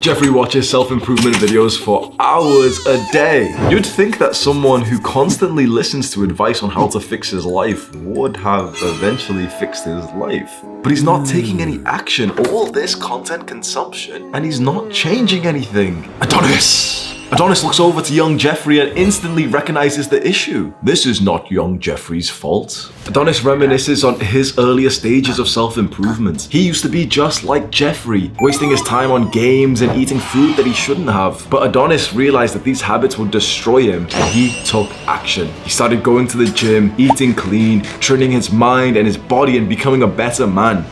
Jeffrey watches self-improvement videos for hours a day. You'd think that someone who constantly listens to advice on how to fix his life would have eventually fixed his life. But he's not taking any action. All this content consumption, and he's not changing anything. Adonis looks over to young Jeffrey and instantly recognizes the issue. This is not young Jeffrey's fault. Adonis reminisces on his earlier stages of self-improvement. He used to be just like Jeffrey, wasting his time on games and eating food that he shouldn't have. But Adonis realized that these habits would destroy him, and he took action. He started going to the gym, eating clean, training his mind and his body, and becoming a better man.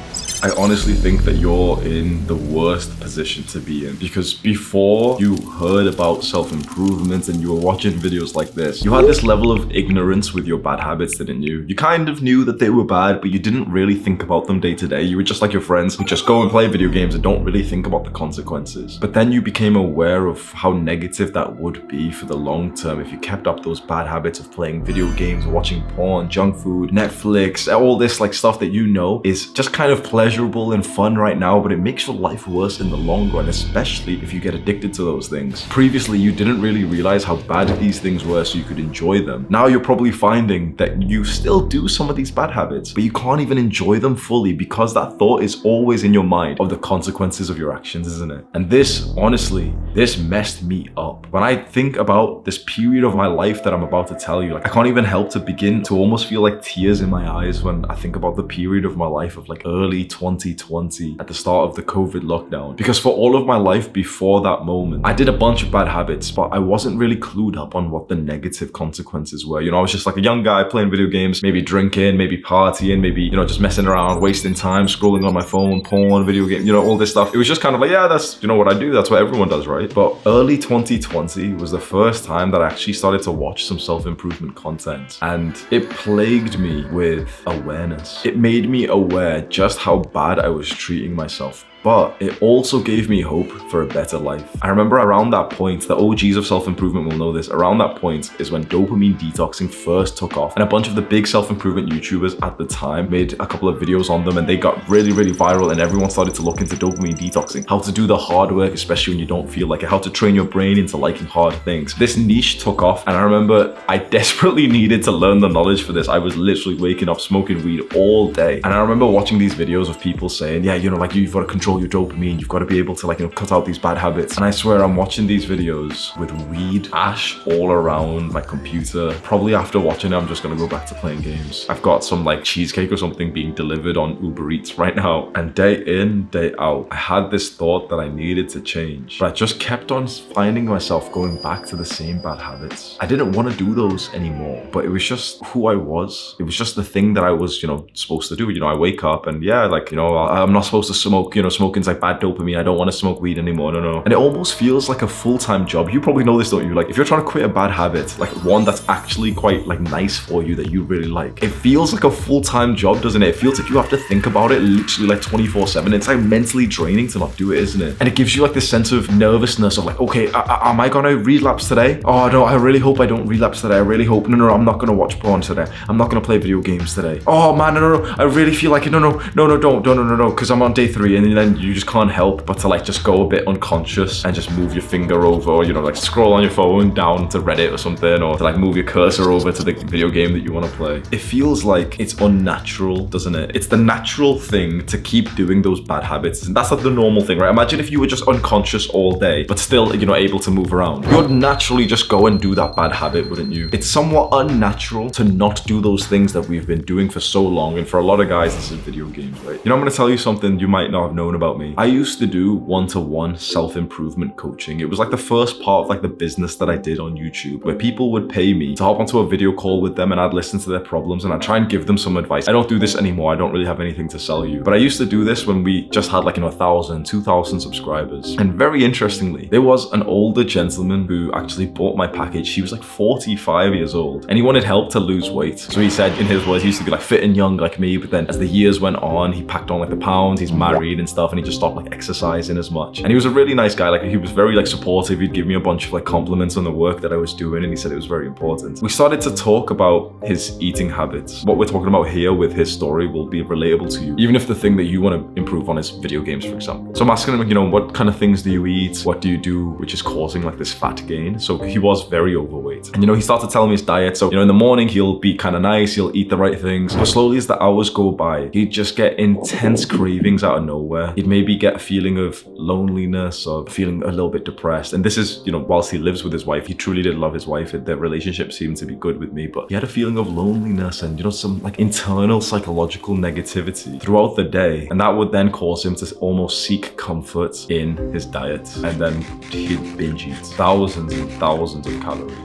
I honestly think that you're in the worst position to be in, because before you heard about self-improvement and you were watching videos like this, you had this level of ignorance with your bad habits, didn't you? You kind of knew that they were bad, but you didn't really think about them day to day. You were just like your friends who just go and play video games and don't really think about the consequences. But then you became aware of how negative that would be for the long term if you kept up those bad habits of playing video games, watching porn, junk food, Netflix, all this like stuff that you know is just kind of pleasurable and fun right now, but it makes your life worse in the long run, especially if you get addicted to those things. Previously, you didn't really realize how bad these things were, so you could enjoy them. Now you're probably finding that you still do some of these bad habits, but you can't even enjoy them fully because that thought is always in your mind of the consequences of your actions, isn't it? And this, honestly, this messed me up. When I think about this period of my life that I'm about to tell you, like I can't even help to begin to almost feel like tears in my eyes when I think about the period of my life of like early 2020 at the start of the COVID lockdown. Because for all of my life before that moment, I did a bunch of bad habits, but I wasn't really clued up on what the negative consequences were. You know, I was just like a young guy playing video games, maybe drinking, maybe partying, maybe, you know, just messing around, wasting time, scrolling on my phone, porn, video game, you know, all this stuff. It was just kind of like, yeah, that's, you know, what I do. That's what everyone does, right? But early 2020 was the first time that I actually started to watch some self-improvement content, and it plagued me with awareness. It made me aware just how bad I was treating myself. But it also gave me hope for a better life. I remember around that point, the OGs of self-improvement will know this, around that point is when dopamine detoxing first took off, and a bunch of the big self-improvement YouTubers at the time made a couple of videos on them, and they got really, really viral, and everyone started to look into dopamine detoxing, how to do the hard work, especially when you don't feel like it, how to train your brain into liking hard things. This niche took off, and I remember I desperately needed to learn the knowledge for this. I was literally waking up smoking weed all day, and I remember watching these videos of people saying, yeah, you know, like you've got to control your dopamine, you've got to be able to like, you know, cut out these bad habits. And I swear I'm watching these videos with weed ash all around my computer. Probably after watching it, I'm just gonna go back to playing games. I've got some like cheesecake or something being delivered on Uber Eats right now, and day in, day out, I had this thought that I needed to change, but I just kept on finding myself going back to the same bad habits. I didn't want to do those anymore, but it was just who I was. It was just the thing that I was, you know, supposed to do. You know, I wake up and yeah, like, you know, I'm not supposed to smoke, you know, smoking's like bad dopamine. I don't want to smoke weed anymore. No. And it almost feels like a full-time job. You probably know this, don't you? Like if you're trying to quit a bad habit, like one that's actually quite like nice for you that you really like, it feels like a full-time job, doesn't it? It feels like you have to think about it literally like 24/7. It's like mentally draining to not do it, isn't it? And it gives you like this sense of nervousness of like, okay, am I gonna relapse today? Oh no, I really hope I don't relapse today. I really hope. No, I'm not gonna watch porn today. I'm not gonna play video games today. Oh man, no. I really feel like it. No, don't, because I'm on day 3, and then you just can't help but to like just go a bit unconscious and just move your finger over, or, you know, like scroll on your phone down to Reddit or something, or to like move your cursor over to the video game that you want to play. It feels like it's unnatural, doesn't it? It's the natural thing to keep doing those bad habits, and that's like the normal thing, right? Imagine if you were just unconscious all day but still, you know, able to move around. You'd naturally just go and do that bad habit, wouldn't you? It's somewhat unnatural to not do those things that we've been doing for so long, and for a lot of guys this is video games, right? You know, I'm going to tell you something you might not have known about me. I used to do one-to-one self-improvement coaching. It was like the first part of like the business that I did on YouTube, where people would pay me to hop onto a video call with them, and I'd listen to their problems and I'd try and give them some advice. I don't do this anymore. I don't really have anything to sell you, but I used to do this when we just had like, you know, 1,000, 2,000 subscribers. And very interestingly, there was an older gentleman who actually bought my package. He was like 45 years old, and he wanted help to lose weight. So he said, in his words, he used to be like fit and young like me, but then as the years went on, he packed on like the pounds, he's married and stuff. himself and he just stopped like exercising as much. And he was a really nice guy. Like he was very like supportive. He'd give me a bunch of like compliments on the work that I was doing, and he said it was very important. We started to talk about his eating habits. What we're talking about here with his story will be relatable to you, even if the thing that you want to improve on is video games, for example. So I'm asking him, you know, what kind of things do you eat? What do you do which is causing like this fat gain? So he was very overweight. And you know, he started telling me his diet. So, you know, in the morning he'll be kind of nice, he'll eat the right things. But slowly as the hours go by, he'd just get intense cravings out of nowhere. He'd maybe get a feeling of loneliness or feeling a little bit depressed. And this is, you know, whilst he lives with his wife, he truly did love his wife. Their relationship seemed to be good with me, but he had a feeling of loneliness and, you know, some like internal psychological negativity throughout the day. And that would then cause him to almost seek comfort in his diet. And then he'd binge eat thousands and thousands of calories.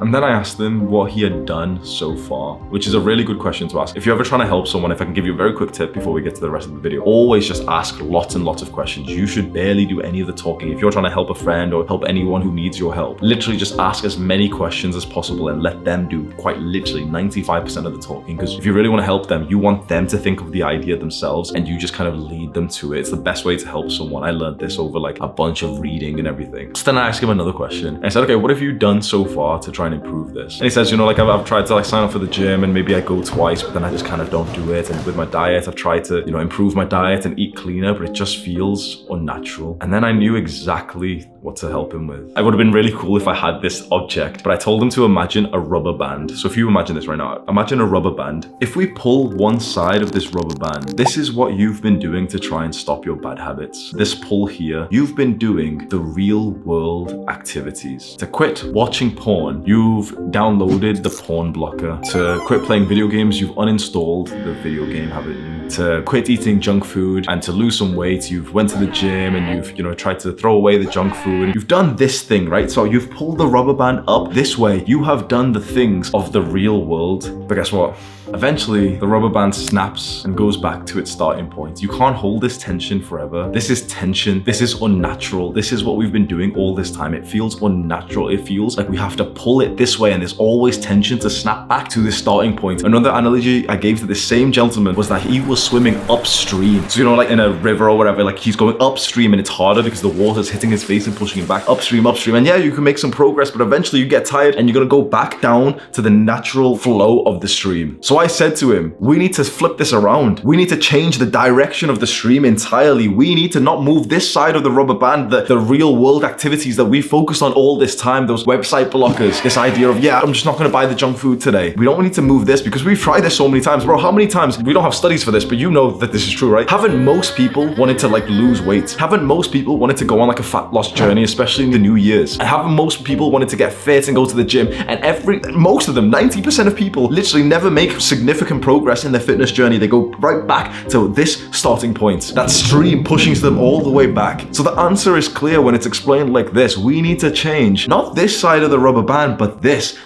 And then I asked him what he had done so far, which is a really good question to ask. If you're ever trying to help someone, if I can give you a very quick tip before we get to the rest of the video, always just ask lots and lots of questions. You should barely do any of the talking. If you're trying to help a friend or help anyone who needs your help, literally just ask as many questions as possible and let them do quite literally 95% of the talking. Because if you really want to help them, you want them to think of the idea themselves and you just kind of lead them to it. It's the best way to help someone. I learned this over like a bunch of reading and everything. So then I asked him another question. And I said, okay, what have you done so far to try and improve this? And he says, you know, like I've tried to like sign up for the gym and maybe I go twice, but then I just kind of don't do it. And with my diet, I've tried to, you know, improve my diet and eat cleaner, but it just feels unnatural. And then I knew exactly what to help him with. It would have been really cool if I had this object, but I told him to imagine a rubber band. So if you imagine this right now, imagine a rubber band. If we pull one side of this rubber band, this is what you've been doing to try and stop your bad habits. This pull here, you've been doing the real world activities. To quit watching porn, you've downloaded the porn blocker. To quit playing video games, you've uninstalled the video game habit. To quit eating junk food and to lose some weight, you've went to the gym and you've, you know, tried to throw away the junk food. You've done this thing, right? So you've pulled the rubber band up this way. You have done the things of the real world. But guess what? Eventually, the rubber band snaps and goes back to its starting point. You can't hold this tension forever. This is tension. This is unnatural. This is what we've been doing all this time. It feels unnatural. It feels like we have to pull it this way and there's always tension to snap back to this starting point. Another analogy I gave to this same gentleman was that he was swimming upstream. So, you know, like in a river or whatever, like he's going upstream and it's harder because the water's hitting his face and pushing him back upstream. And yeah, you can make some progress, but eventually you get tired and you're gonna go back down to the natural flow of the stream. So I said to him, we need to flip this around. We need to change the direction of the stream entirely. We need to not move this side of the rubber band, the real world activities that we focused on all this time, those website blockers, this idea of, yeah, I'm just not gonna buy the junk food today. We don't need to move this because we've tried this so many times. Bro, how many times, we don't have studies for this, but you know that this is true, right? Haven't most people wanted to like lose weight? Haven't most people wanted to go on like a fat loss journey, especially in the New Year's? And haven't most people wanted to get fit and go to the gym? And most of them, 90% of people literally never make significant progress in their fitness journey. They go right back to this starting point. That stream pushing them all the way back. So the answer is clear when it's explained like this. We need to change, not this side of the rubber band, but this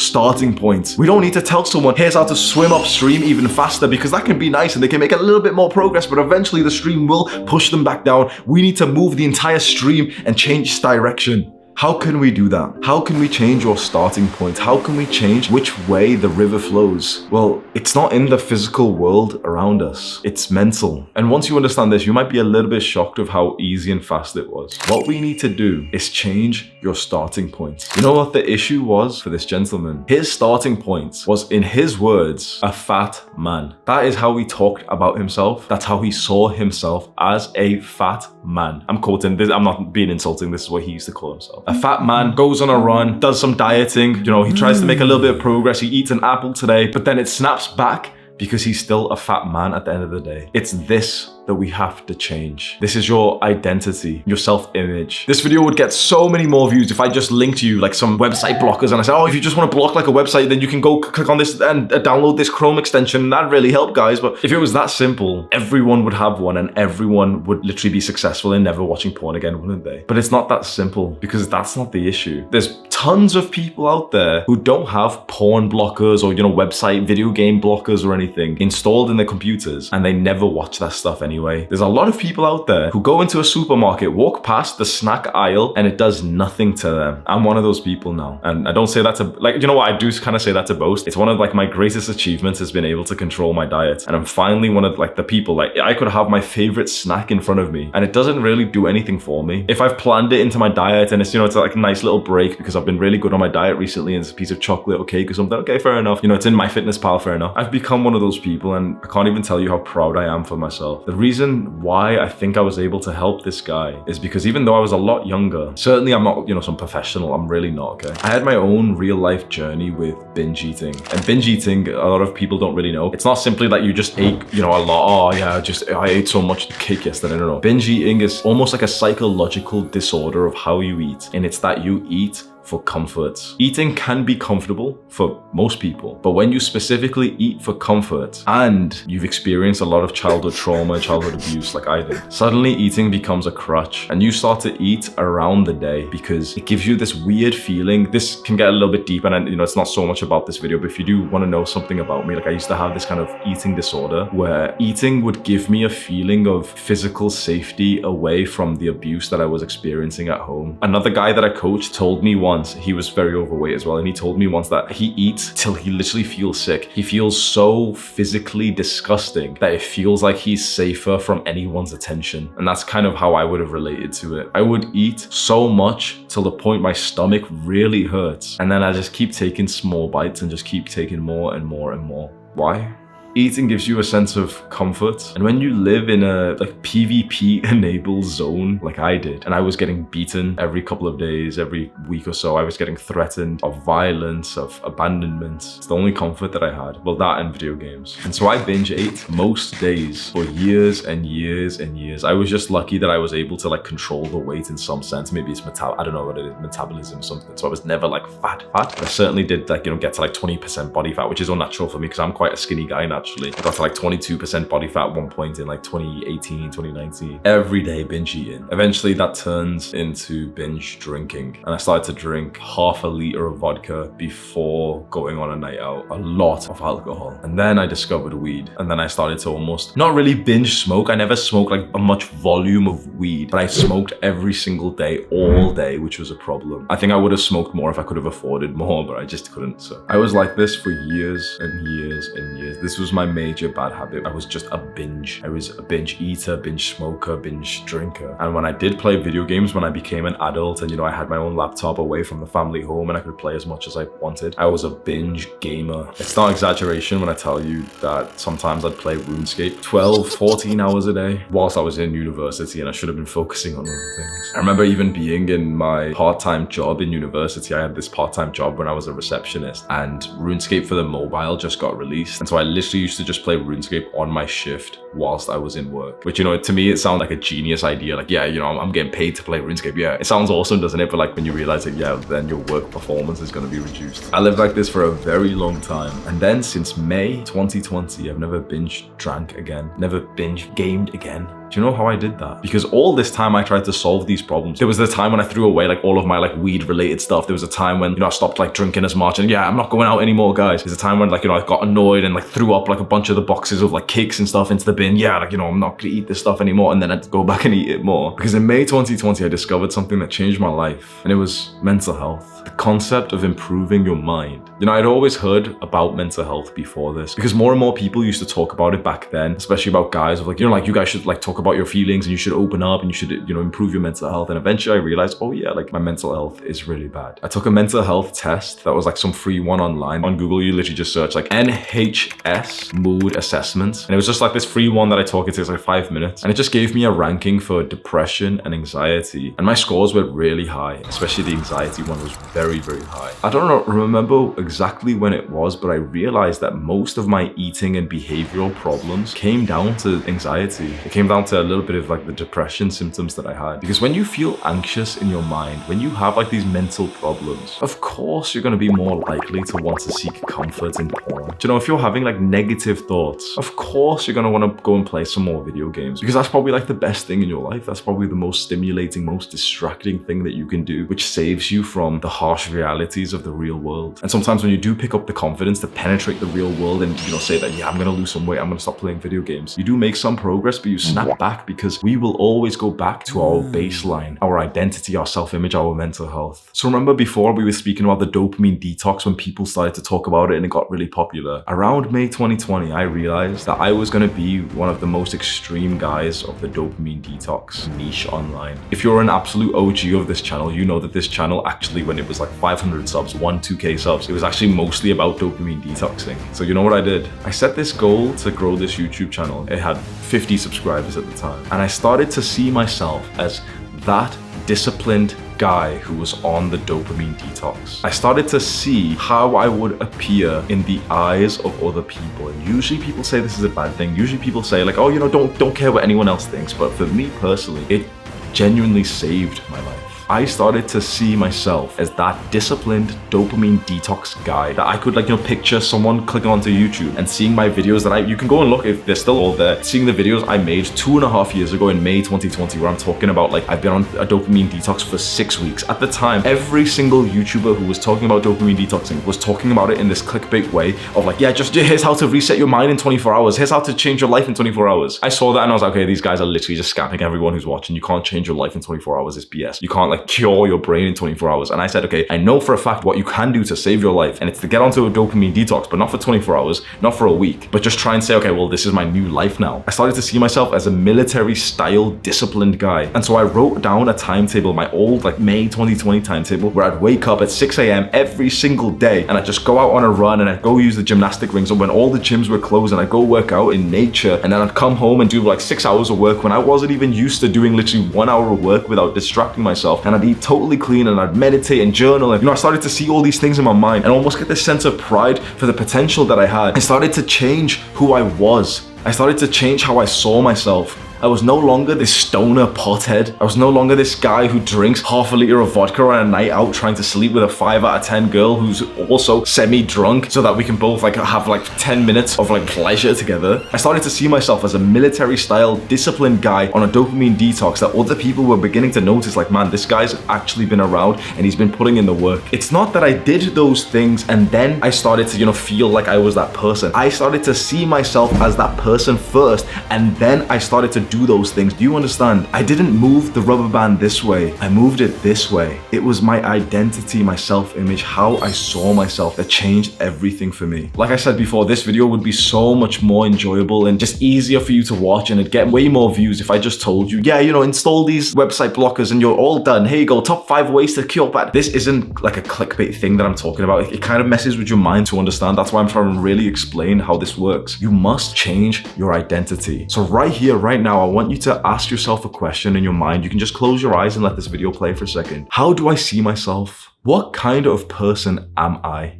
starting point. We don't need to tell someone, here's how to swim upstream even faster, because that can be nice and they can make a little bit more progress, but eventually the stream will push them back down. We need to move the entire stream and change its direction. How can we do that? How can we change your starting point? How can we change which way the river flows? Well, it's not in the physical world around us. It's mental. And once you understand this, you might be a little bit shocked of how easy and fast it was. What we need to do is change your starting point. You know what the issue was for this gentleman? His starting point was, in his words, a fat man. That is how he talked about himself. That's how he saw himself, as a fat man. I'm quoting this. I'm not being insulting. This is what he used to call himself. A fat man goes on a run, does some dieting, you know, he tries to make a little bit of progress, he eats an apple today, but then it snaps back because he's still a fat man at the end of the day. It's this that we have to change. This is your identity, your self-image. This video would get so many more views if I just linked you like some website blockers and I said, oh, if you just want to block like a website, then you can go click on this and download this Chrome extension. That'd really help, guys. But if it was that simple, everyone would have one and everyone would literally be successful in never watching porn again, wouldn't they? But it's not that simple, because that's not the issue. There's tons of people out there who don't have porn blockers or, website video game blockers or anything installed in their computers, and they never watch that stuff anyway. There's a lot of people out there who go into a supermarket, walk past the snack aisle, and it does nothing to them. I'm one of those people now. And I don't say that to, I do kind of say that to boast. It's one of my greatest achievements has been able to control my diet. And I'm finally one of the people, I could have my favorite snack in front of me and it doesn't really do anything for me. If I've planned it into my diet and it's, it's like a nice little break because I've been really good on my diet recently and it's a piece of chocolate or cake or something, okay, fair enough. It's in MyFitnessPal, fair enough. I've become one of those people and I can't even tell you how proud I am for myself. The reason why I think I was able to help this guy is because even though I was a lot younger, certainly I'm not, some professional, I'm really not, okay? I had my own real life journey with binge eating. And binge eating, a lot of people don't really know. It's not simply that you just ate, a lot. Oh yeah, I ate so much cake yesterday. No. Binge eating is almost like a psychological disorder of how you eat. And it's that you eat for comfort. Eating can be comfortable for most people, but when you specifically eat for comfort and you've experienced a lot of childhood trauma, childhood abuse like I did, suddenly eating becomes a crutch and you start to eat around the day because it gives you this weird feeling. This can get a little bit deep and it's not so much about this video, but if you do want to know something about me, I used to have this kind of eating disorder where eating would give me a feeling of physical safety away from the abuse that I was experiencing at home. Another guy that I coached told me once, he was very overweight as well, and he told me once that he eats till he literally feels sick. He feels so physically disgusting that it feels like he's safer from anyone's attention. And that's kind of how I would have related to it. I would eat so much till the point my stomach really hurts. And then I just keep taking small bites and just keep taking more and more and more. Why? Eating gives you a sense of comfort. And when you live in a PvP enabled zone like I did, and I was getting beaten every couple of days, every week or so, I was getting threatened of violence, of abandonment. It's the only comfort that I had. Well, that and video games. And so I binge ate most days for years and years and years. I was just lucky that I was able to control the weight in some sense. Maybe it's I don't know what it is, metabolism or something. So I was never fat. But I certainly did get to 20% body fat, which is unnatural for me because I'm quite a skinny guy now. Actually, I got to 22% body fat at one point in 2018, 2019. Every day binge eating. Eventually that turns into binge drinking. And I started to drink half a liter of vodka before going on a night out. A lot of alcohol. And then I discovered weed. And then I started to almost, not really binge smoke. I never smoked a much volume of weed, but I smoked every single day, all day, which was a problem. I think I would have smoked more if I could have afforded more, but I just couldn't. So I was like this for years and years and years. This was my major bad habit. I was just a binge. I was a binge eater, binge smoker, binge drinker. And when I did play video games, when I became an adult and I had my own laptop away from the family home and I could play as much as I wanted, I was a binge gamer. It's not exaggeration when I tell you that sometimes I'd play RuneScape 12, 14 hours a day whilst I was in university and I should have been focusing on other things. I remember even being in my part-time job in university. I had this part-time job when I was a receptionist and RuneScape for the mobile just got released. And so I literally used to just play RuneScape on my shift whilst I was in work, which, to me, it sounds like a genius idea. I'm getting paid to play RuneScape. Yeah, it sounds awesome, doesn't it? But when you realize that, yeah, then your work performance is going to be reduced. I lived like this for a very long time. And then since May 2020, I've never binge drank again, never binge gamed again. Do you know how I did that? Because all this time I tried to solve these problems. There was the time when I threw away all of my weed related stuff. There was a time when, I stopped drinking as much and yeah, I'm not going out anymore, guys. There's a time when I got annoyed and threw up a bunch of the boxes of cakes and stuff into the bin. Yeah, I'm not gonna eat this stuff anymore. And then I'd go back and eat it more. Because in May 2020, I discovered something that changed my life, and it was mental health. The concept of improving your mind. I'd always heard about mental health before this because more and more people used to talk about it back then, especially about guys of you guys should talk about your feelings and you should open up and you should, improve your mental health. And eventually I realized, oh yeah, my mental health is really bad. I took a mental health test that was some free one online. On Google, you literally just search NHS mood assessment. And it was just this free one that I took. It takes 5 minutes. And it just gave me a ranking for depression and anxiety. And my scores were really high, especially the anxiety one was very, very high. I don't remember exactly when it was, but I realized that most of my eating and behavioral problems came down to anxiety. It came down to a little bit of like the depression symptoms that I had. Because when you feel anxious in your mind, when you have like these mental problems, of course you're going to be more likely to want to seek comfort in porn. Do you know, if you're having like negative thoughts, of course you're going to want to go and play some more video games, because that's probably like the best thing in your life. That's probably the most stimulating, most distracting thing that you can do, which saves you from the harsh realities of the real world. And sometimes when you do pick up the confidence to penetrate the real world and, you know, say that, yeah, I'm going to lose some weight, I'm going to stop playing video games, you do make some progress, but you snap back, because we will always go back to our baseline, our identity, our self-image, our mental health. So remember before we were speaking about the dopamine detox, when people started to talk about it and it got really popular? Around May 2020, I realized that I was going to be one of the most extreme guys of the dopamine detox niche online. If you're an absolute OG of this channel, you know that this channel actually, when it was like 500 subs, 2K subs, it was actually mostly about dopamine detoxing. So you know what I did? I set this goal to grow this YouTube channel. It had 50 subscribers at the time. And I started to see myself as that disciplined guy who was on the dopamine detox. I started to see how I would appear in the eyes of other people. And usually people say this is a bad thing. Usually people say like, oh, you know, don't care what anyone else thinks. But for me personally, it genuinely saved my life. I started to see myself as that disciplined dopamine detox guy that I could, like, you know, picture someone clicking onto YouTube and seeing my videos that you can go and look if they're still all there, seeing the videos I made 2.5 years ago in May 2020, where I'm talking about like I've been on a dopamine detox for 6 weeks. At the time, every single YouTuber who was talking about dopamine detoxing was talking about it in this clickbait way of like, yeah, just here's how to reset your mind in 24 hours. Here's how to change your life in 24 hours. I saw that and I was like, okay, these guys are literally just scamming everyone who's watching. You can't change your life in 24 hours. It's BS. You can't like cure your brain in 24 hours. And I said, okay, I know for a fact what you can do to save your life, and it's to get onto a dopamine detox, but not for 24 hours, not for a week, but just try and say, okay, well, this is my new life now. I started to see myself as a military style disciplined guy. And so I wrote down a timetable, my old like May 2020 timetable, where I'd wake up at 6 a.m. every single day and I'd just go out on a run and I'd go use the gymnastic rings. And when all the gyms were closed, and I'd go work out in nature, and then I'd come home and do like 6 hours of work when I wasn't even used to doing literally 1 hour of work without distracting myself. And I'd eat totally clean and I'd meditate and journal. And, you know, I started to see all these things in my mind and almost get this sense of pride for the potential that I had. I started to change who I was. I started to change how I saw myself. I was no longer this stoner pothead. I was no longer this guy who drinks half a liter of vodka on a night out trying to sleep with a 5 out of 10 girl who's also semi-drunk so that we can both like have like 10 minutes of like pleasure together. I started to see myself as a military style disciplined guy on a dopamine detox that other people were beginning to notice, like, man, this guy's actually been around and he's been putting in the work. It's not that I did those things and then I started to, you know, feel like I was that person. I started to see myself as that person first, and then I started to do those things. Do you understand? I didn't move the rubber band this way. I moved it this way. It was my identity, my self-image, how I saw myself that changed everything for me. Like I said before, this video would be so much more enjoyable and just easier for you to watch, and it'd get way more views if I just told you, yeah, you know, install these website blockers and you're all done. Here you go, top 5 ways to cure bad. This isn't like a clickbait thing that I'm talking about. It kind of messes with your mind to understand. That's why I'm trying to really explain how this works. You must change your identity. So right here, right now, I want you to ask yourself a question in your mind. You can just close your eyes and let this video play for a second. How do I see myself? What kind of person am I?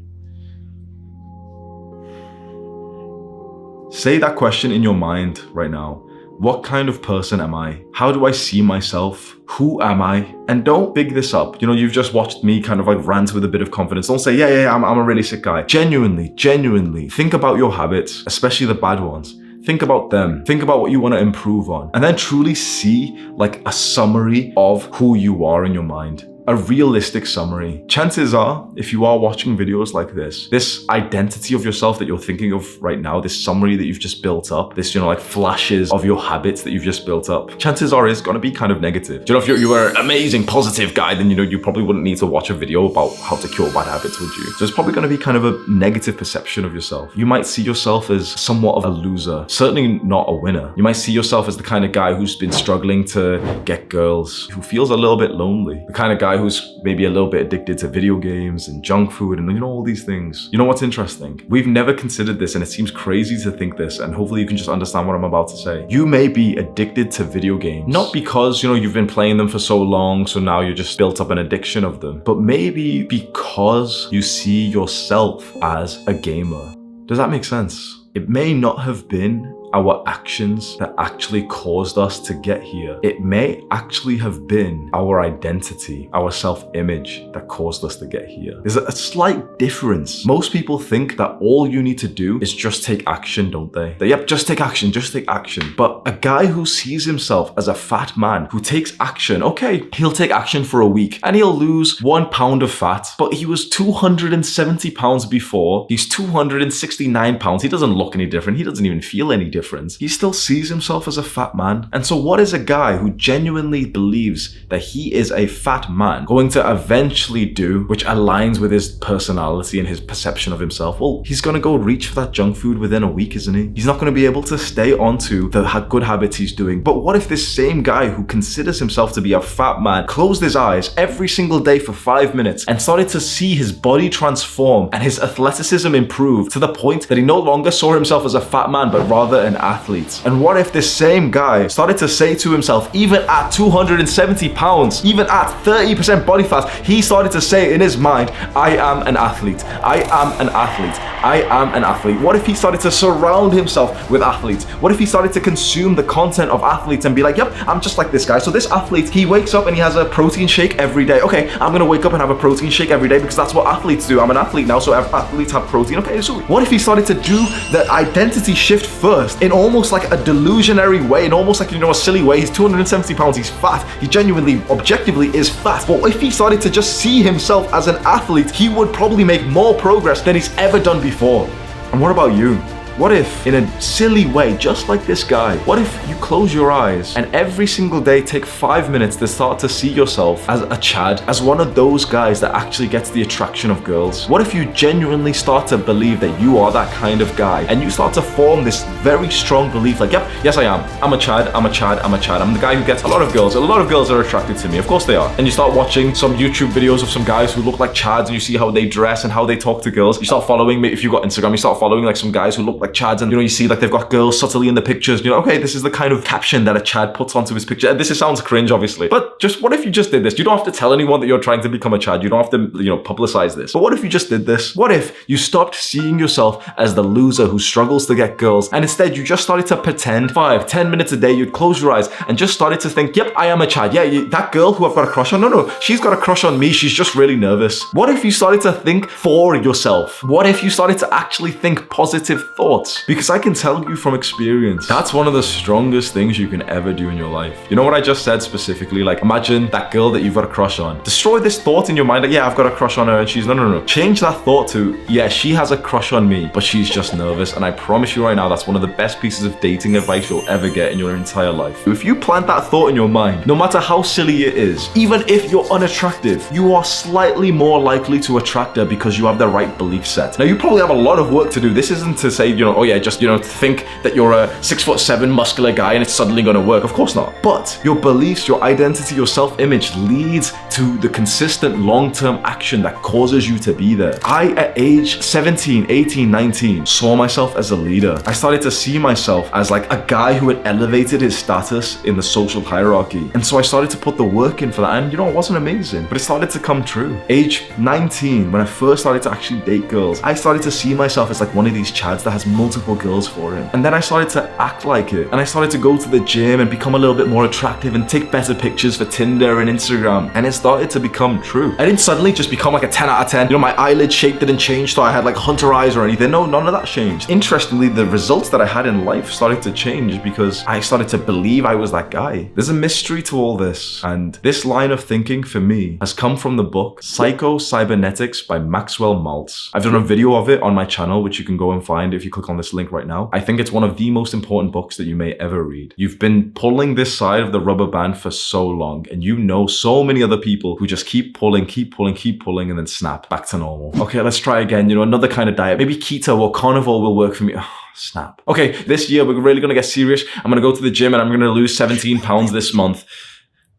Say that question in your mind right now. What kind of person am I? How do I see myself? Who am I? And don't big this up. You know, you've just watched me kind of like rant with a bit of confidence. Don't say, yeah, I'm a really sick guy. Genuinely think about your habits, especially the bad ones. Think about them. Think about what you want to improve on. And then truly see like a summary of who you are in your mind. A realistic summary. Chances are, if you are watching videos like this identity of yourself that you're thinking of right now, this summary that you've just built up, this, you know, like flashes of your habits that you've just built up, chances are it's going to be kind of negative. Do you know, if you were an amazing, positive guy, then, you know, you probably wouldn't need to watch a video about how to cure bad habits, would you? So it's probably going to be kind of a negative perception of yourself. You might see yourself as somewhat of a loser, certainly not a winner. You might see yourself as the kind of guy who's been struggling to get girls, who feels a little bit lonely, the kind of guy who's maybe a little bit addicted to video games and junk food and, you know, all these things. You know what's interesting? We've never considered this, and it seems crazy to think this, and hopefully you can just understand what I'm about to say. You may be addicted to video games, not because, you know, you've been playing them for so long, so now you just built up an addiction of them, but maybe because you see yourself as a gamer. Does that make sense? It may not have been our actions that actually caused us to get here. It may actually have been our identity, our self-image that caused us to get here. There's a slight difference. Most people think that all you need to do is just take action, don't they? Yep, just take action, just take action. But a guy who sees himself as a fat man who takes action, okay, he'll take action for a week and he'll lose 1 pound of fat, but he was 270 pounds before. He's 269 pounds. He doesn't look any different. He doesn't even feel any difference. He still sees himself as a fat man. And so what is a guy who genuinely believes that he is a fat man going to eventually do, which aligns with his personality and his perception of himself? Well, he's going to go reach for that junk food within a week, isn't he? He's not going to be able to stay onto the good habits he's doing. But what if this same guy who considers himself to be a fat man closed his eyes every single day for 5 minutes and started to see his body transform and his athleticism improve to the point that he no longer saw himself as a fat man, but rather an athlete? And what if this same guy started to say to himself, even at 270 pounds, even at 30% body fat, he started to say in his mind, I am an athlete. I am an athlete. I am an athlete. What if he started to surround himself with athletes? What if he started to consume the content of athletes and be like, yep, I'm just like this guy. So this athlete, he wakes up and he has a protein shake every day. Okay, I'm gonna wake up and have a protein shake every day because that's what athletes do. I'm an athlete now, so athletes have protein. Okay, so what if he started to do the identity shift first in almost like a delusionary way, in almost like, a silly way? He's 270 pounds, he's fat. He genuinely, objectively is fat. But if he started to just see himself as an athlete, he would probably make more progress than he's ever done before. And what about you? What if, in a silly way, just like this guy, what if you close your eyes and every single day take 5 minutes to start to see yourself as a Chad, as one of those guys that actually gets the attraction of girls? What if you genuinely start to believe that you are that kind of guy and you start to form this very strong belief like, yep, yes I am. I'm a Chad, I'm a Chad, I'm a Chad. I'm the guy who gets a lot of girls. A lot of girls are attracted to me. Of course they are. And you start watching some YouTube videos of some guys who look like Chads and you see how they dress and how they talk to girls. You start following, if you've got Instagram, you start following like some guys who look like Chads, and you see like they've got girls subtly in the pictures. Okay, this is the kind of caption that a Chad puts onto his picture. And this sounds cringe, obviously, but just what if you just did this? You don't have to tell anyone that you're trying to become a Chad. You don't have to, publicize this. But what if you just did this? What if you stopped seeing yourself as the loser who struggles to get girls, and instead you just started to pretend 5-10 minutes a day, you'd close your eyes and just started to think, yep, I am a Chad. Yeah, that girl who I've got a crush on, no, she's got a crush on me. She's just really nervous. What if you started to think for yourself? What if you started to actually think positive thoughts? Because I can tell you from experience, that's one of the strongest things you can ever do in your life. You know what I just said specifically? Like, imagine that girl that you've got a crush on. Destroy this thought in your mind, like, yeah, I've got a crush on her, and she's no. Change that thought to, yeah, she has a crush on me, but she's just nervous. And I promise you right now, that's one of the best pieces of dating advice you'll ever get in your entire life. If you plant that thought in your mind, no matter how silly it is, even if you're unattractive, you are slightly more likely to attract her because you have the right belief set. Now, you probably have a lot of work to do. This isn't to say, oh yeah, just, think that you're a 6'7" muscular guy and it's suddenly gonna work. Of course not. But your beliefs, your identity, your self-image leads to the consistent long-term action that causes you to be there. I, at age 17, 18, 19, saw myself as a leader. I started to see myself as like a guy who had elevated his status in the social hierarchy. And so I started to put the work in for that. And it wasn't amazing, but it started to come true. Age 19, when I first started to actually date girls, I started to see myself as like one of these Chads that has multiple girls for him. And then I started to act like it. And I started to go to the gym and become a little bit more attractive and take better pictures for Tinder and Instagram. And it started to become true. I didn't suddenly just become like a 10 out of 10. My eyelid shape didn't change, so I had like hunter eyes or anything. No, none of that changed. Interestingly, the results that I had in life started to change because I started to believe I was that guy. There's a mystery to all this. And this line of thinking for me has come from the book Psycho-Cybernetics by Maxwell Maltz. I've done a video of it on my channel, which you can go and find if you click on this link right now. I think it's one of the most important books that you may ever read. You've been pulling this side of the rubber band for so long, and you know so many other people who just keep pulling, and then snap back to normal. Okay, let's try again. Another kind of diet. Maybe keto or carnivore will work for me. Snap. Okay, this year we're really gonna get serious. I'm gonna go to the gym and I'm gonna lose 17 pounds this month.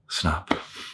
Snap.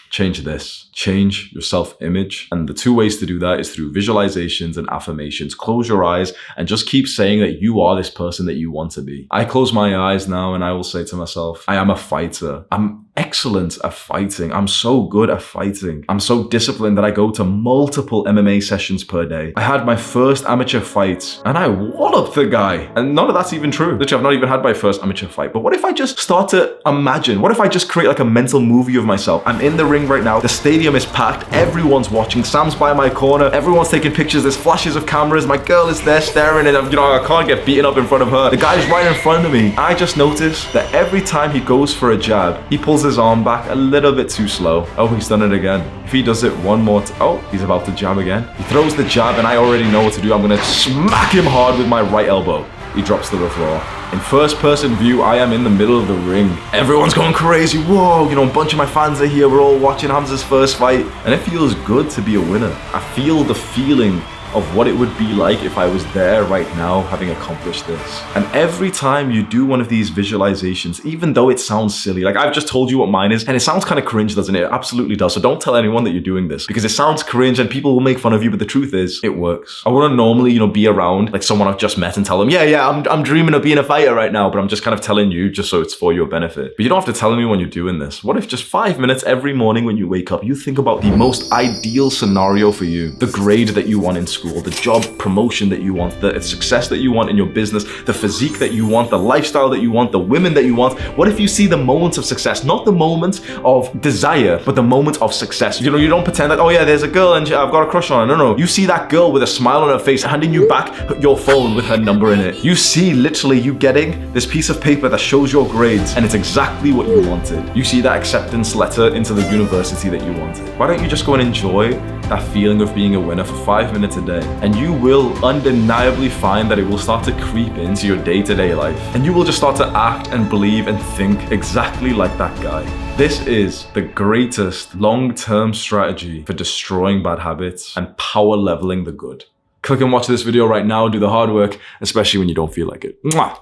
Change this. change your self-image. And the two ways to do that is through visualizations and affirmations. Close your eyes and just keep saying that you are this person that you want to be. I close my eyes now and I will say to myself, I am a fighter. I'm excellent at fighting. I'm so good at fighting. I'm so disciplined that I go to multiple MMA sessions per day. I had my first amateur fight and I walloped the guy. And none of that's even true. Literally, I've not even had my first amateur fight. But what if I just start to imagine? What if I just create like a mental movie of myself? I'm in the ring right now. The stadium is packed. Everyone's watching. Sam's by my corner. Everyone's taking pictures. There's flashes of cameras. My girl is there staring and I can't get beaten up in front of her. The guy's right in front of me. I just noticed that every time he goes for a jab, he pulls his arm back a little bit too slow. Oh, he's done it again. If he does it one more oh, he's about to jab again. He throws the jab and I already know what to do. I'm gonna smack him hard with my right elbow. He drops to the floor. In first person view, I am in the middle of the ring. Everyone's going crazy. Whoa, a bunch of my fans are here. We're all watching Hamza's first fight. And it feels good to be a winner. I feel the feeling of what it would be like if I was there right now having accomplished this. And every time you do one of these visualizations, even though it sounds silly, like I've just told you what mine is, and it sounds kind of cringe, doesn't it? It absolutely does. So don't tell anyone that you're doing this because it sounds cringe and people will make fun of you, but the truth is, it works. I wouldn't normally, be around like someone I've just met and tell them, yeah, I'm dreaming of being a fighter right now, but I'm just kind of telling you just so it's for your benefit. But you don't have to tell anyone you're doing this. What if just 5 minutes every morning when you wake up, you think about the most ideal scenario for you, the grade that you want in school, the job promotion that you want, the success that you want in your business, the physique that you want, the lifestyle that you want, the women that you want. What if you see the moments of success, not the moments of desire, but the moments of success? You don't pretend that, oh yeah, there's a girl and I've got a crush on her. No. You see that girl with a smile on her face handing you back your phone with her number in it. You see literally you getting this piece of paper that shows your grades and it's exactly what you wanted. You see that acceptance letter into the university that you wanted. Why don't you just go and enjoy that feeling of being a winner for 5 minutes a day? And you will undeniably find that it will start to creep into your day-to-day life. And you will just start to act and believe and think exactly like that guy. This is the greatest long-term strategy for destroying bad habits and power leveling the good. Click and watch this video right now, do the hard work, especially when you don't feel like it. Mwah!